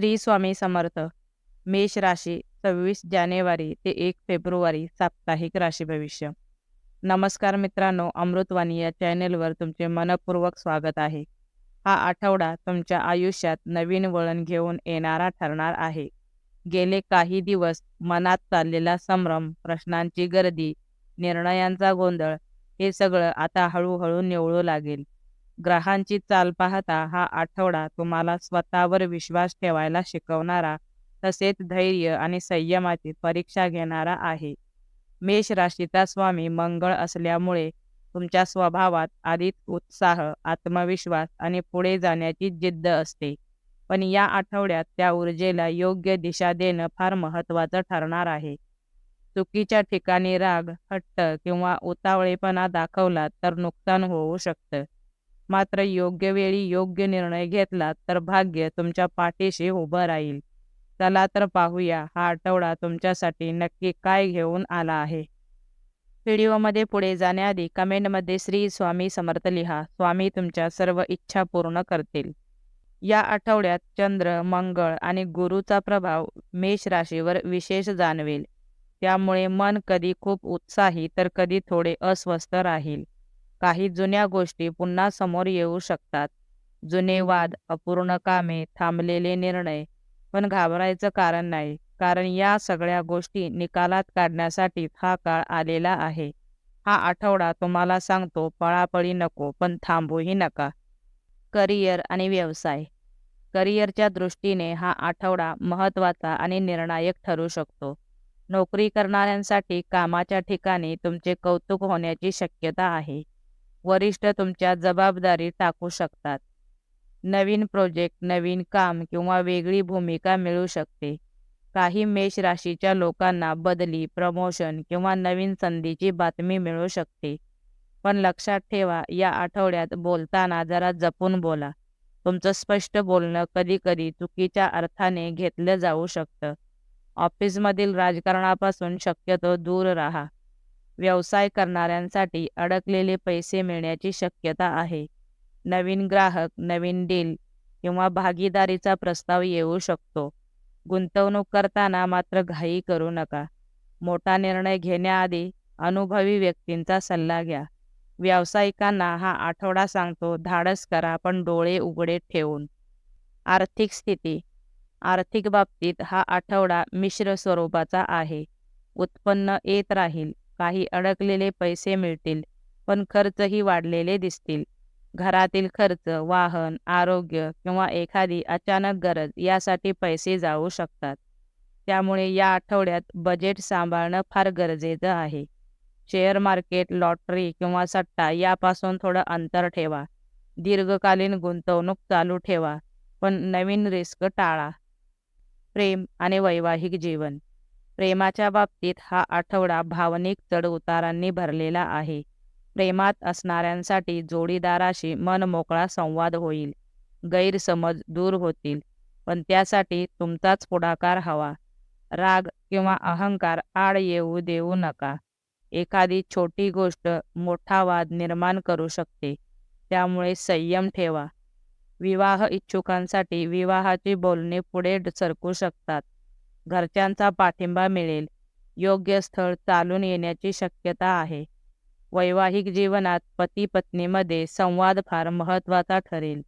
श्री स्वामी समर्थ. मेष राशी 26 जानेवारी ते 1 फेब्रुवारी साप्ताहिक राशी भविष्य. नमस्कार मित्रांनो, अमृतवाणी या चॅनेलवर तुमचे मनपूर्वक स्वागत आहे. हा आठवडा तुमच्या आयुष्यात नवीन वळण घेऊन येणारा ठरणार आहे. गेले काही दिवस मनात चाललेला संभ्रम, प्रश्नांची गर्दी, निर्णयांचा गोंधळ हे सगळं आता हळूहळू निवळू लागेल. ग्रहांची चाल पाहता हा आठवडा तुम्हाला स्वतःवर विश्वास ठेवायला शिकवणारा, तसेच धैर्य आणि संयमाची परीक्षा घेणारा आहे. मेष राशीचा स्वामी मंगळ असल्यामुळे तुमच्या स्वभावात आधीच उत्साह, आत्मविश्वास आणि पुढे जाण्याची जिद्द असते. पण या आठवड्यात त्या ऊर्जेला योग्य दिशा देणं फार महत्त्वाचं ठरणार आहे. चुकीच्या ठिकाणी राग, हट्ट किंवा उतावळेपणा दाखवला तर नुकसान होऊ शकतं. मात्र योग्य वेळी योग्य निर्णय घेतला तर भाग्य तुमच्या पाठीशी उभं राहील. चला तर पाहूया हा आठवडा तुमच्यासाठी नक्की काय घेऊन आला आहे. व्हिडिओमध्ये पुढे जाण्याआधी कमेंटमध्ये श्री स्वामी समर्थ लिहा. स्वामी तुमच्या सर्व इच्छा पूर्ण करतील. या आठवड्यात चंद्र, मंगळ आणि गुरूचा प्रभाव मेष राशीवर विशेष जाणवेल. त्यामुळे मन कधी खूप उत्साही तर कधी थोडे अस्वस्थ राहील. काही जुन्या गोष्टी पुन्हा समोर येऊ शकतात. जुने वाद, अपूर्ण कामे, थांबलेले निर्णय. पण घाबरायचं कारण नाही, कारण या सगळ्या गोष्टी निकालात काढण्यासाठी हा काळ आलेला आहे. हा आठवडा तुम्हाला सांगतो, पळापळी नको, पण थांबूही नका. करिअर आणि व्यवसाय. करिअरच्या दृष्टीने हा आठवडा महत्त्वाचा आणि निर्णायक ठरू शकतो. नोकरी करणाऱ्यांसाठी कामाच्या ठिकाणी तुमचे कौतुक होण्याची शक्यता आहे. वरिष्ठ तुमच्या जबाबदारी टाकू शकतात. नवीन प्रोजेक्ट, नवीन काम किंवा वेगळी भूमिका मिळू शकते. काही मेष राशीच्या लोकांना बदली, प्रमोशन किंवा नवीन संधीची बातमी मिळू शकते. पण लक्षात ठेवा, या आठवड्यात बोलताना जरा जपून बोला. तुमचं स्पष्ट बोलणं कधीकधी चुकीच्या अर्थाने घेतलं जाऊ शकतं. ऑफिसमधील राजकारणापासून शक्यतो दूर राहा. व्यवसाय करणाऱ्यांसाठी अडकलेले पैसे मिळण्याची शक्यता आहे. नवीन ग्राहक, नवीन डील किंवा भागीदारीचा प्रस्ताव येऊ शकतो. गुंतवणूक करताना मात्र घाई करू नका. मोठा निर्णय घेण्याआधी अनुभवी व्यक्तींचा सल्ला घ्या. व्यावसायिकांना हा आठवडा सांगतो, धाडस करा पण डोळे उघडे ठेवून. आर्थिक स्थिती. आर्थिक बाबतीत हा आठवडा मिश्र स्वरूपाचा आहे. उत्पन्न येत राहील, काही अडकलेले पैसे मिळतील, पण खर्चही वाढलेले दिसतील. घरातील खर्च, वाहन, आरोग्य किंवा एखादी अचानक गरज यासाठी पैसे जाऊ शकतात. त्यामुळे या आठवड्यात बजेट सांभाळणं फार गरजेचं आहे. शेअर मार्केट, लॉटरी किंवा सट्टा यापासून थोडं अंतर ठेवा. दीर्घकालीन गुंतवणूक चालू ठेवा, पण नवीन रिस्क टाळा. प्रेम आणि वैवाहिक जीवन. प्रेमाच्या बाबतीत हा आठवडा भावनिक चढउतारांनी भरलेला आहे. प्रेमात असणाऱ्यांसाठी जोडीदाराशी मनमोकळा संवाद होईल. गैरसमज दूर होतील, पण त्यासाठी तुमचाच पुढाकार हवा. राग किंवा अहंकार आड येऊ देऊ नका. एखादी छोटी गोष्ट मोठा वाद निर्माण करू शकते, त्यामुळे संयम ठेवा. विवाह इच्छुकांसाठी विवाहाची बोलणी पुढे सरकू शकतात. घरच्यांचा पाठिंबा मिळेल. योग्य स्थळ चालून येण्याची शक्यता आहे. वैवाहिक जीवनात पती पत्नीमध्ये संवाद फार महत्त्वाचा ठरेल.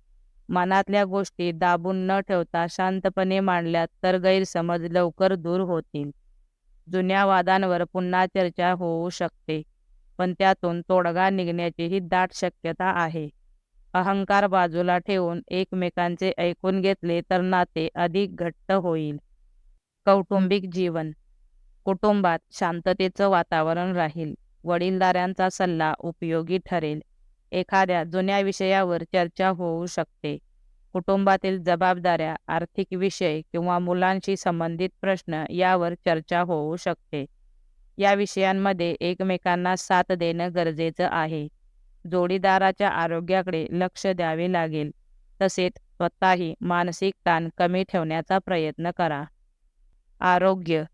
मनातल्या गोष्टी दाबून न ठेवता शांतपणे मांडल्यात तर गैरसमज लवकर दूर होतील. जुन्या वादांवर पुन्हा चर्चा होऊ शकते, पण त्यातून तोडगा निघण्याचीही दाट शक्यता आहे. अहंकार बाजूला ठेवून एकमेकांचे ऐकून घेतले तर नाते अधिक घट्ट होईल. कौटुंबिक जीवन. कुटुंबात शांततेचं वातावरण राहील. वडीलधाऱ्यांचा सल्ला उपयोगी ठरेल. एखाद्या जुन्या विषयावर चर्चा होऊ शकते. कुटुंबातील जबाबदाऱ्या, आर्थिक विषय किंवा मुलांशी संबंधित प्रश्न यावर चर्चा होऊ शकते. या विषयांमध्ये एकमेकांना साथ देणं गरजेचं आहे. जोडीदाराच्या आरोग्याकडे लक्ष द्यावे लागेल. तसेच स्वतःही मानसिक ताण कमी ठेवण्याचा प्रयत्न करा. आरोग्य.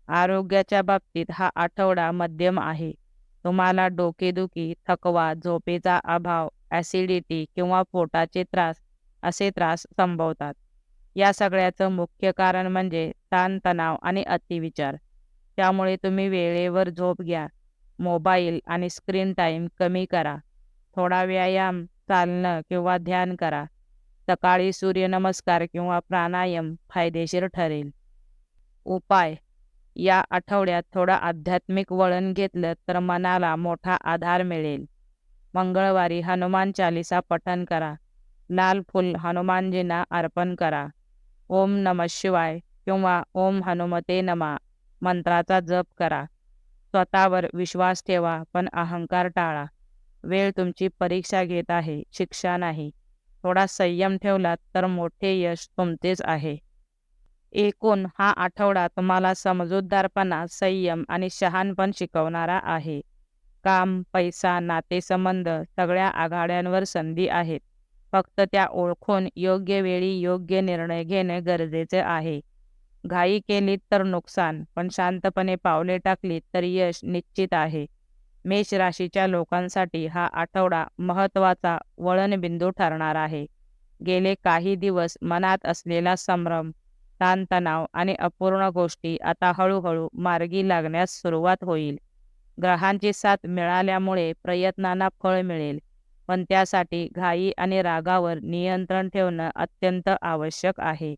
आरोग्याच्या बाबतीत हा आठवडा मध्यम आहे. तुम्हाला डोकेदुखी, थकवा, झोपेचा अभाव, ॲसिडिटी किंवा पोटाचे त्रास असे त्रास संभवतात. या सगळ्याचं मुख्य कारण म्हणजे ताणतणाव आणि अतिविचार. त्यामुळे तुम्ही वेळेवर झोप घ्या. मोबाईल आणि स्क्रीन टाईम कमी करा. थोडा व्यायाम, चालणं किंवा ध्यान करा. सकाळी सूर्यनमस्कार किंवा प्राणायाम फायदेशीर ठरेल. उपाय: या आठवड्यात थोडं आध्यात्मिक वळण घेतलं तर मनाला मोठा आधार मिळेल. मंगळवारी हनुमान चालीसा पठण करा. लाल फूल हनुमानजींना अर्पण करा. ओम नमः शिवाय किंवा ओम हनुमते नमः मंत्राचा जप करा. स्वतःवर विश्वास ठेवा, पण अहंकार टाळा. वेळ तुमची परीक्षा घेत आहे, शिक्षा नाही. थोडा संयम ठेवलात तर मोठे यश तुमचेच आहे. एकूण हा आठवडा तुम्हाला समजूतदारपणा, संयम आणि शहाणपण शिकवणारा आहे. काम, पैसा, नातेसंबंध सगळ्या आघाड्यांवर संधी आहेत. फक्त त्या ओळखून योग्य वेळी योग्य निर्णय घेणे गरजेचे आहे. घाई केलीत तर नुकसान, पण शांतपणे पावले टाकलीत तर यश निश्चित आहे. मेष राशीच्या लोकांसाठी हा आठवडा महत्त्वाचा वळणबिंदू ठरणार आहे. गेले काही दिवस मनात असलेला संभ्रम, ताणतणाव आणि अपूर्ण गोष्टी आता हळूहळू मार्गी लागण्यास सुरुवात होईल. ग्रहांची साथ मिळाल्यामुळे प्रयत्नांना फळ मिळेल, पण त्यासाठी घाई आणि रागावर नियंत्रण ठेवणं अत्यंत आवश्यक आहे.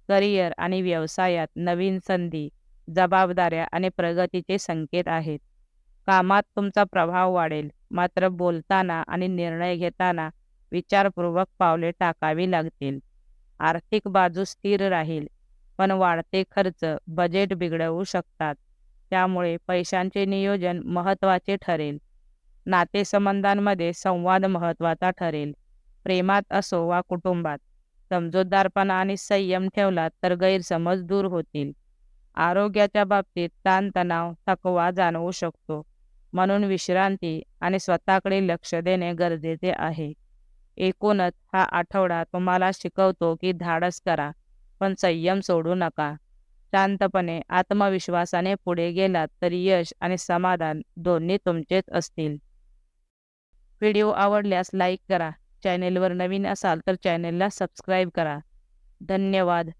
करिअर आणि व्यवसायात नवीन संधी, जबाबदाऱ्या आणि प्रगतीचे संकेत आहेत. कामात तुमचा प्रभाव वाढेल, मात्र बोलताना आणि निर्णय घेताना विचारपूर्वक पावले टाकावी लागतील. आर्थिक बाजू स्थिर राहील, पण वाढते खर्च बजेट बिघडवू शकतात. त्यामुळे पैशांचे नियोजन महत्त्वाचे ठरेल. नातेसंबंधांमध्ये संवाद महत्त्वाचा ठरेल. प्रेमात असो वा कुटुंबात समजूतदारपणा आणि संयम ठेवला तर गैरसमज दूर होतील. आरोग्याच्या बाबतीत ताणतणाव, थकवा जाणवू शकतो. म्हणून विश्रांती आणि स्वतःकडे लक्ष देणे गरजेचे आहे. एकूणच हा आठवडा तुम्हाला शिकवतो की धाडस करा, पण संयम सोडू नका. शांतपणे, आत्मविश्वासाने पुढे गेलात तर यश आणि समाधान दोन्ही तुमचेच असतील. व्हिडिओ आवडल्यास लाईक करा. चॅनेलवर नवीन असाल तर चॅनेलला सबस्क्राईब करा. धन्यवाद.